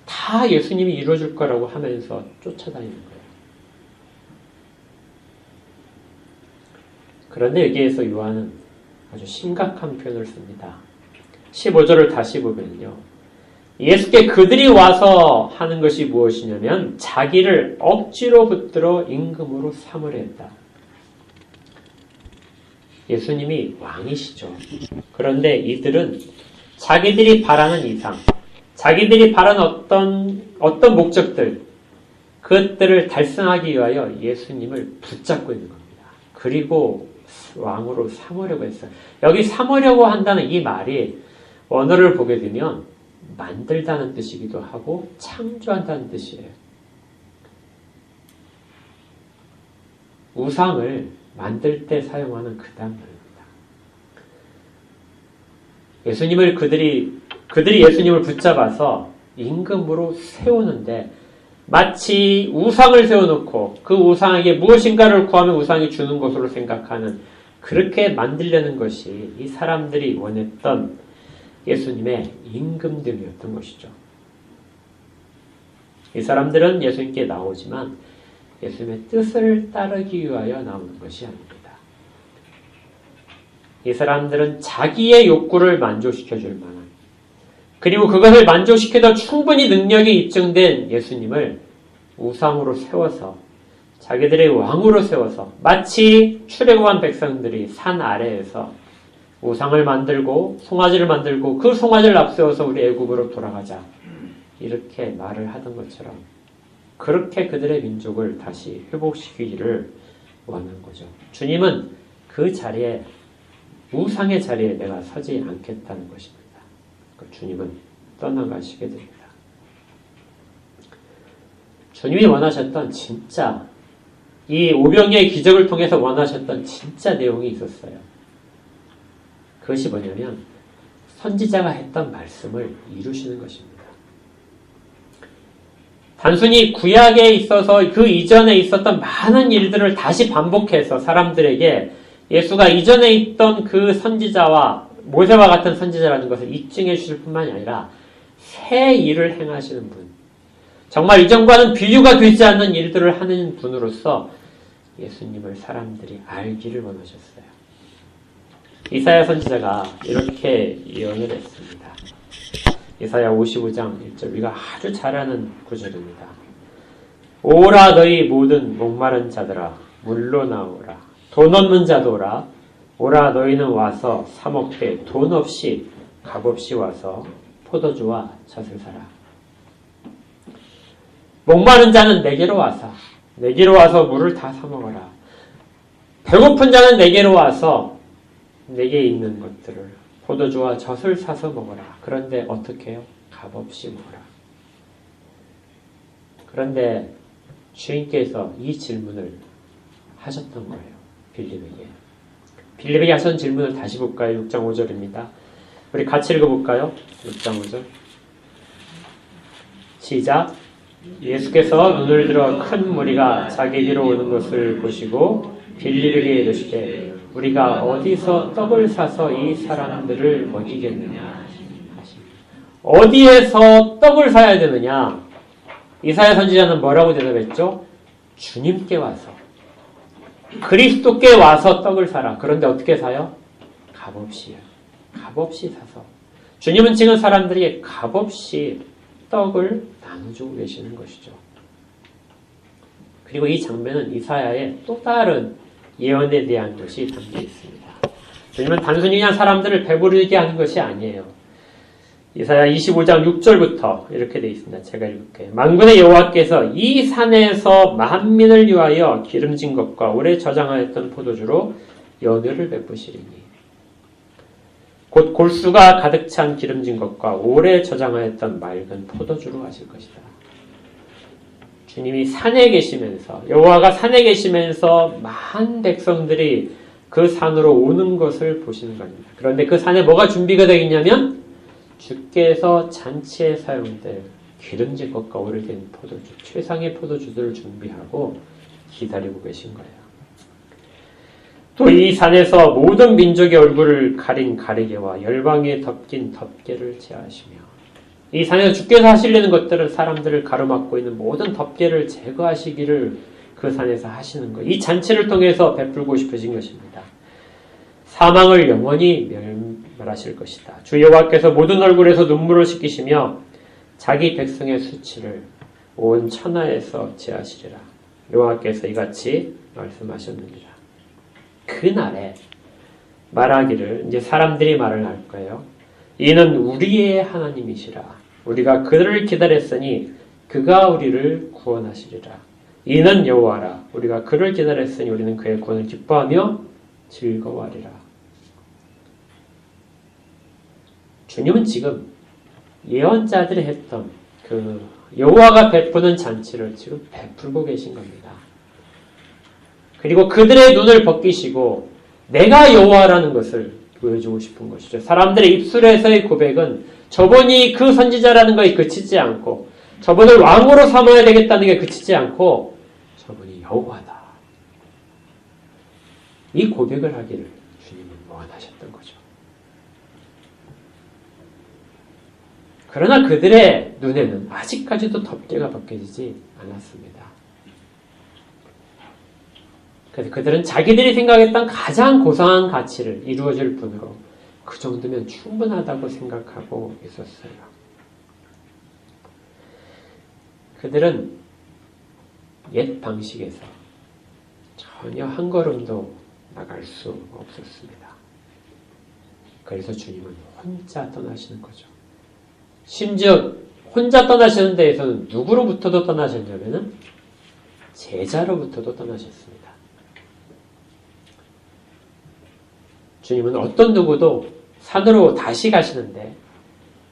다 예수님이 이루어줄 거라고 하면서 쫓아다니는 거예요. 그런데 여기에서 요한은 아주 심각한 표현을 씁니다. 15절을 다시 보면요. 예수께 그들이 와서 하는 것이 무엇이냐면 자기를 억지로 붙들어 임금으로 삼으려 했다. 예수님이 왕이시죠. 그런데 이들은 자기들이 바라는 이상, 자기들이 바라는 어떤 목적들, 그것들을 달성하기 위하여 예수님을 붙잡고 있는 겁니다. 그리고 왕으로 삼으려고 했어요. 여기 삼으려고 한다는 이 말이 원어를 보게 되면 만들다는 뜻이기도 하고 창조한다는 뜻이에요. 우상을 만들 때 사용하는 그 단어입니다. 예수님을 그들이 예수님을 붙잡아서 임금으로 세우는데 마치 우상을 세워놓고 그 우상에게 무엇인가를 구하면 우상이 주는 것으로 생각하는 그렇게 만들려는 것이 이 사람들이 원했던 예수님의 임금됨이었던 것이죠. 이 사람들은 예수님께 나오지만 예수님의 뜻을 따르기 위하여 나오는 것이 아닙니다. 이 사람들은 자기의 욕구를 만족시켜 줄 만한 그리고 그것을 만족시켜도 충분히 능력이 입증된 예수님을 우상으로 세워서 자기들의 왕으로 세워서 마치 출애굽한 백성들이 산 아래에서 우상을 만들고 송아지를 만들고 그 송아지를 앞세워서 우리 애굽으로 돌아가자 이렇게 말을 하던 것처럼 그렇게 그들의 민족을 다시 회복시키기를 원하는 거죠. 주님은 그 자리에 우상의 자리에 내가 서지 않겠다는 것입니다. 주님은 떠나가시게 됩니다. 주님이 원하셨던 진짜 이 오병이의 기적을 통해서 원하셨던 진짜 내용이 있었어요. 그것이 뭐냐면 선지자가 했던 말씀을 이루시는 것입니다. 단순히 구약에 있어서 그 이전에 있었던 많은 일들을 다시 반복해서 사람들에게 예수가 이전에 있던 그 선지자와 모세와 같은 선지자라는 것을 입증해 주실 뿐만이 아니라 새 일을 행하시는 분, 정말 이전과는 비교가 되지 않는 일들을 하는 분으로서 예수님을 사람들이 알기를 원하셨어요. 이사야 선지자가 이렇게 예언을 했습니다. 이사야 55장 1절, 우리가 아주 잘 아는 구절입니다. 오라 너희 모든 목마른 자들아 물로 나오라. 돈 없는 자도 오라. 오라 너희는 와서 사 먹되 돈 없이 값 없이 와서 포도주와 젖을 사라. 목마른 자는 내게로 와서 물을 다 사 먹어라. 배고픈 자는 내게로 와서 내게 있는 것들을 포도주와 젖을 사서 먹어라. 그런데 어떻게 해요? 값 없이 먹어라. 그런데 주인께서 이 질문을 하셨던 거예요. 빌립에게 하신 질문을 다시 볼까요? 6장 5절입니다. 우리 같이 읽어볼까요? 6장 5절 시작. 예수께서 눈을 들어 큰 무리가 자기에게로 오는 것을 보시고 빌립에게 이르시되 우리가 어디서 떡을 사서 이 사람들을 먹이겠느냐. 어디에서 떡을 사야 되느냐? 이사야 선지자는 뭐라고 대답했죠? 주님께 와서, 그리스도께 와서 떡을 사라. 그런데 어떻게 사요? 값없이요. 값없이 사서. 주님은 지금 사람들에게 값없이 떡을 나눠주고 계시는 것이죠. 그리고 이 장면은 이사야의 또 다른 예언에 대한 것이 담겨 있습니다. 주님은 단순히 그냥 사람들을 배부르게 하는 것이 아니에요. 이사야 25장 6절부터 이렇게 되어 있습니다. 제가 읽을게요. 만군의 여호와께서 이 산에서 만민을 위하여 기름진 것과 오래 저장하였던 포도주로 연회를 베푸시리니 곧 골수가 가득 찬 기름진 것과 오래 저장하였던 맑은 포도주로 하실 것이다. 주님이 산에 계시면서, 여호와가 산에 계시면서 많은 백성들이 그 산으로 오는 것을 보시는 겁니다. 그런데 그 산에 뭐가 준비가 되어 있냐면 주께서 잔치에 사용될 기름진 것과 오래된 포도주, 최상의 포도주들을 준비하고 기다리고 계신 거예요. 또 이 산에서 모든 민족의 얼굴을 가린 가리개와 열방에 덮긴 덮개를 제하시며, 이 산에서 주께서 하시려는 것들은 사람들을 가로막고 있는 모든 덮개를 제거하시기를 그 산에서 하시는 거예요. 이 잔치를 통해서 베풀고 싶으신 것입니다. 사망을 영원히 멸하실 것이다. 주 여호와께서 모든 얼굴에서 눈물을 씻기시며 자기 백성의 수치를 온 천하에서 제하시리라. 여호와께서 이같이 말씀하셨느니라. 그날에 말하기를, 이제 사람들이 말을 할 거예요. 이는 우리의 하나님이시라. 우리가 그를 기다렸으니 그가 우리를 구원하시리라. 이는 여호와라. 우리가 그를 기다렸으니 우리는 그의 구원을 기뻐하며 즐거워하리라. 주님은 지금 예언자들이 했던 그 여호와가 베푸는 잔치를 지금 베풀고 계신 겁니다. 그리고 그들의 눈을 벗기시고 내가 여호와라는 것을 보여주고 싶은 것이죠. 사람들의 입술에서의 고백은 저분이 그 선지자라는 것에 그치지 않고 저분을 왕으로 삼아야 되겠다는 게 그치지 않고 저분이 여호와다. 이 고백을 하기를 주님은 원하셨던 거죠. 그러나 그들의 눈에는 아직까지도 덮개가 벗겨지지 않았습니다. 그래서 그들은 자기들이 생각했던 가장 고상한 가치를 이루어질 뿐으로 그 정도면 충분하다고 생각하고 있었어요. 그들은 옛 방식에서 전혀 한 걸음도 나갈 수 없었습니다. 그래서 주님은 혼자 떠나시는 거죠. 심지어 혼자 떠나시는 데에서는 누구로부터도 떠나셨냐면은 제자로부터도 떠나셨습니다. 주님은 어떤 누구도 산으로 다시 가시는데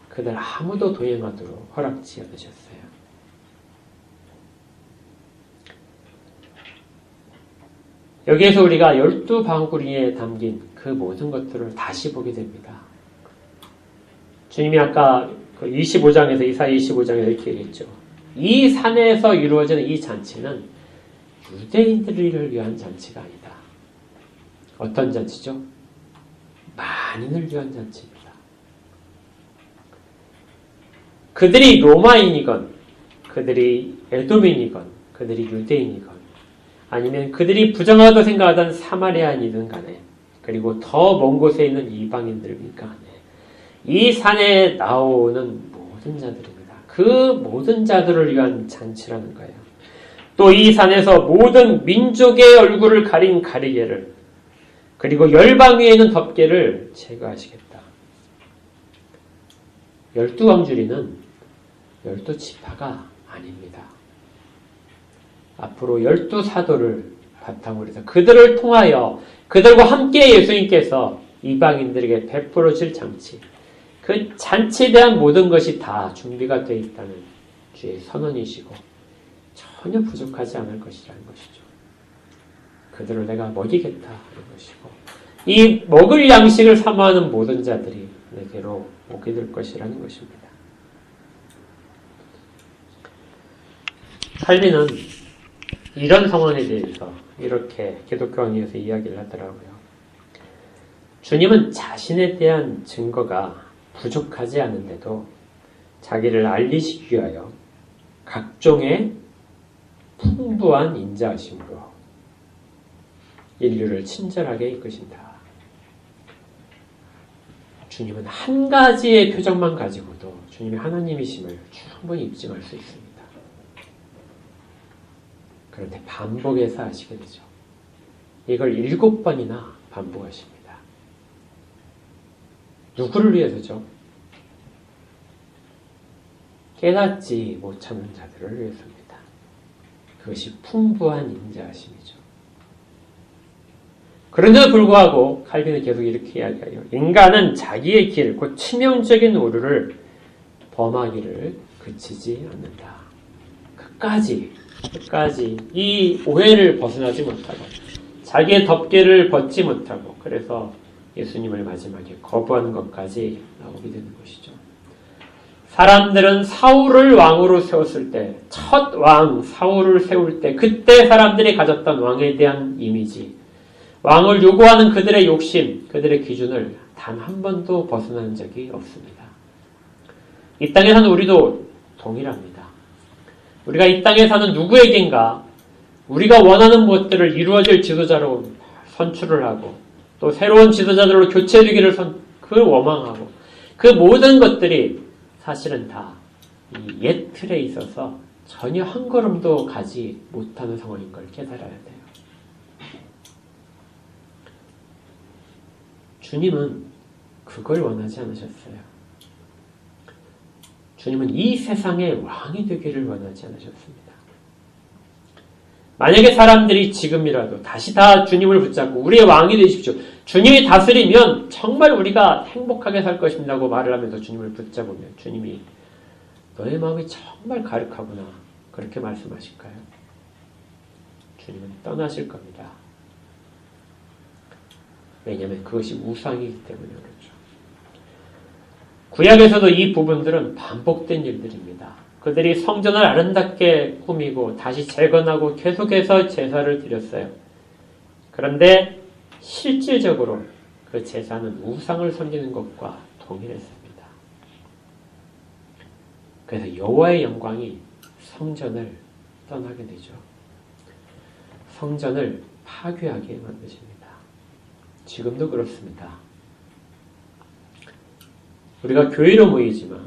그들 아무도 동행하도록 허락지 않으셨어요. 여기에서 우리가 12방구리에 담긴 그 모든 것들을 다시 보게 됩니다. 주님이 아까 그 25장에서 이사야 25장에서 이렇게 얘기했죠. 이 산에서 이루어지는 이 잔치는 유대인들을 위한 잔치가 아니다. 어떤 잔치죠? 만인을 위한 잔치입니다. 그들이 로마인이건 그들이 에돔인이건 그들이 유대인이건 아니면 그들이 부정하다고 생각하던 사마리아인이든 간에 그리고 더 먼 곳에 있는 이방인들이든 간에 이 산에 나오는 모든 자들입니다. 그 모든 자들을 위한 잔치라는 거예요. 또 이 산에서 모든 민족의 얼굴을 가린 가리개를 그리고 열방 위에 있는 덮개를 제거하시겠다. 12왕주리는 12지파가 아닙니다. 앞으로 12사도를 바탕으로 해서 그들을 통하여 그들과 함께 예수님께서 이방인들에게 베풀어질 잔치, 그 잔치에 대한 모든 것이 다 준비가 되어 있다는 주의 선언이시고 전혀 부족하지 않을 것이라는 것이죠. 그들을 내가 먹이겠다 하는 것이고 이 먹을 양식을 사모하는 모든 자들이 내게로 오게 될 것이라는 것입니다. 칼빈은 이런 상황에 대해서 이렇게 기독교 강의에서 이야기를 하더라고요. 주님은 자신에 대한 증거가 부족하지 않은데도 자기를 알리시기 위하여 각종의 풍부한 인자하심으로 인류를 친절하게 이끄신다. 주님은 한 가지의 표정만 가지고도 주님의 하나님이심을 충분히 입증할 수 있습니다. 그런데 반복해서 하시게 되죠. 이걸 7번이나 반복하십니다. 누구를 위해서죠? 깨닫지 못하는 자들을 위해서입니다. 그것이 풍부한 인자하심이죠. 그런데도 불구하고 칼빈은 계속 이렇게 이야기해요. 인간은 자기의 길, 곧 치명적인 오류를 범하기를 그치지 않는다. 끝까지 이 오해를 벗어나지 못하고 자기의 덮개를 벗지 못하고 그래서 예수님을 마지막에 거부하는 것까지 나오게 되는 것이죠. 사람들은 사울을 왕으로 세웠을 때, 첫 왕 사울을 세울 때 그때 사람들이 가졌던 왕에 대한 이미지, 왕을 요구하는 그들의 욕심, 그들의 기준을 단 한 번도 벗어난 적이 없습니다. 이 땅에 사는 우리도 동일합니다. 우리가 이 땅에 사는 누구에겐가 우리가 원하는 것들을 이루어질 지도자로 선출을 하고 또 새로운 지도자들로 교체되기를 원망하고 그 모든 것들이 사실은 다 이 옛 틀에 있어서 전혀 한 걸음도 가지 못하는 상황인 걸 깨달아야 돼요. 주님은 그걸 원하지 않으셨어요. 주님은 이 세상의 왕이 되기를 원하지 않으셨습니다. 만약에 사람들이 지금이라도 다시 다 주님을 붙잡고 우리의 왕이 되십시오. 주님이 다스리면 정말 우리가 행복하게 살 것입니다고 말을 하면서 주님을 붙잡으면 주님이 너의 마음이 정말 가득하구나 그렇게 말씀하실까요? 주님은 떠나실 겁니다. 왜냐하면 그것이 우상이기 때문에 그렇죠. 구약에서도 이 부분들은 반복된 일들입니다. 그들이 성전을 아름답게 꾸미고 다시 재건하고 계속해서 제사를 드렸어요. 그런데 실질적으로 그 제사는 우상을 섬기는 것과 동일했습니다. 그래서 여호와의 영광이 성전을 떠나게 되죠. 성전을 파괴하게 만드십니다. 지금도 그렇습니다. 우리가 교회로 모이지만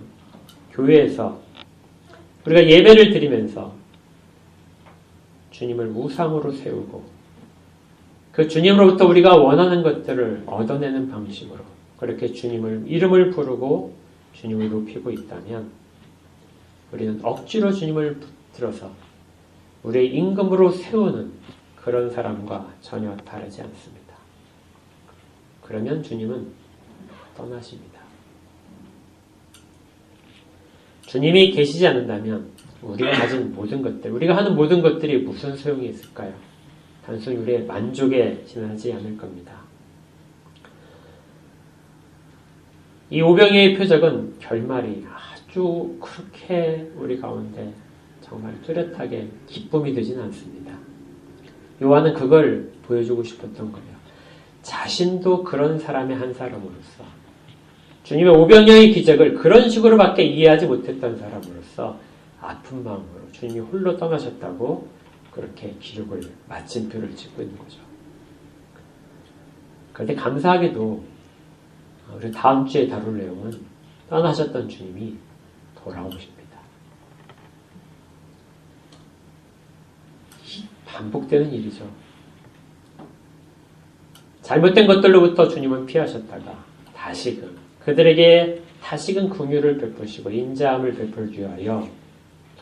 교회에서 우리가 예배를 드리면서 주님을 우상으로 세우고 그 주님으로부터 우리가 원하는 것들을 얻어내는 방식으로 그렇게 주님을 이름을 부르고 주님을 높이고 있다면 우리는 억지로 주님을 붙들어서 우리의 임금으로 세우는 그런 사람과 전혀 다르지 않습니다. 그러면 주님은 떠나십니다. 주님이 계시지 않는다면 우리가 가진 모든 것들, 우리가 하는 모든 것들이 무슨 소용이 있을까요? 단순히 우리의 만족에 지나지 않을 겁니다. 이 오병이어의 표적은 결말이 아주 그렇게 우리 가운데 정말 뚜렷하게 기쁨이 되진 않습니다. 요한은 그걸 보여주고 싶었던 거예요. 자신도 그런 사람의 한 사람으로서 주님의 오병이어의 기적을 그런 식으로밖에 이해하지 못했던 사람으로서 아픈 마음으로 주님이 홀로 떠나셨다고 그렇게 기록을 마침표를 찍고 있는 거죠. 그런데 감사하게도 우리 다음 주에 다룰 내용은 떠나셨던 주님이 돌아오십니다. 반복되는 일이죠. 잘못된 것들로부터 주님은 피하셨다가 그들에게 다시금 긍휼을 베푸시고 인자함을 베풀기 위하여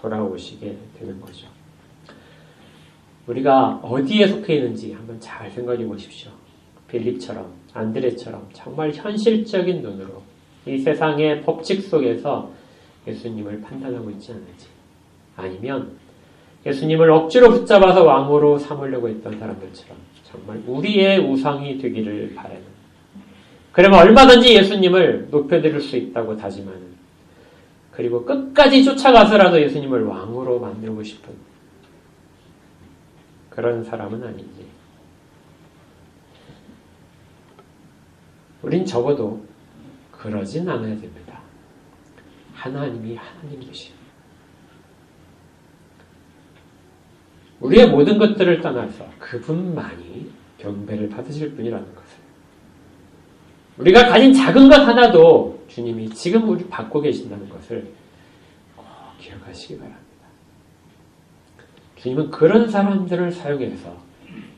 돌아오시게 되는 거죠. 우리가 어디에 속해 있는지 한번 잘 생각해 보십시오. 빌립처럼 안드레처럼 정말 현실적인 눈으로 이 세상의 법칙 속에서 예수님을 판단하고 있지 않은지, 아니면 예수님을 억지로 붙잡아서 왕으로 삼으려고 했던 사람들처럼 정말 우리의 우상이 되기를 바라는, 그러면 얼마든지 예수님을 높여드릴 수 있다고 다짐하는, 그리고 끝까지 쫓아가서라도 예수님을 왕으로 만들고 싶은 그런 사람은 아닌지, 우린 적어도 그러진 않아야 됩니다. 하나님이 하나님이시, 우리의 모든 것들을 떠나서 그분만이 경배를 받으실 분이라는 것을, 우리가 가진 작은 것 하나도 주님이 지금 우리 받고 계신다는 것을 꼭 기억하시기 바랍니다. 주님은 그런 사람들을 사용해서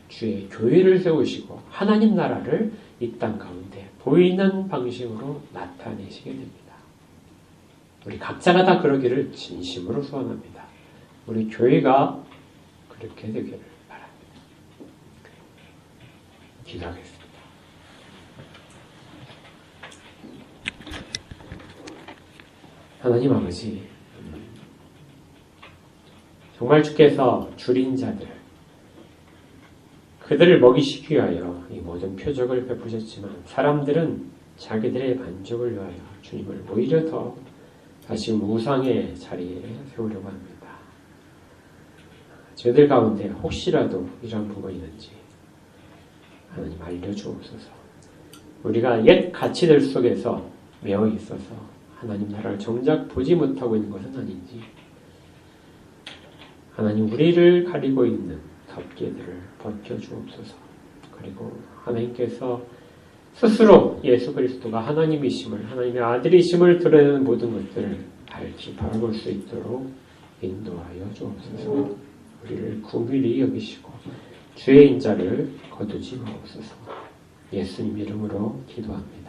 주의 교회를 세우시고 하나님 나라를 이 땅 가운데 보이는 방식으로 나타내시게 됩니다. 우리 각자가 다 그러기를 진심으로 소원합니다. 우리 교회가 그렇게 되기를 바랍니다. 기도하겠습니다. 하나님 아버지, 정말 주께서 줄인 자들, 그들을 먹이시기 위하여 이 모든 표적을 베푸셨지만 사람들은 자기들의 만족을 위하여 주님을 오히려 더 다시 우상의 자리에 세우려고 합니다. 저희들 가운데 혹시라도 이러한 부분이 있는지 하나님 알려주옵소서. 우리가 옛 가치들 속에서 매어 있어서 하나님 나라를 정작 보지 못하고 있는 것은 아닌지, 하나님 우리를 가리고 있는 덮개들을 벗겨주옵소서. 그리고 하나님께서 스스로 예수 그리스도가 하나님이심을, 하나님의 아들이심을 드러내는 모든 것들을 밝히 바라볼 수 있도록 인도하여 주옵소서. 우리를 긍휼히 여기시고 주의 인자를 거두지 마옵소서. 예수님 이름으로 기도합니다.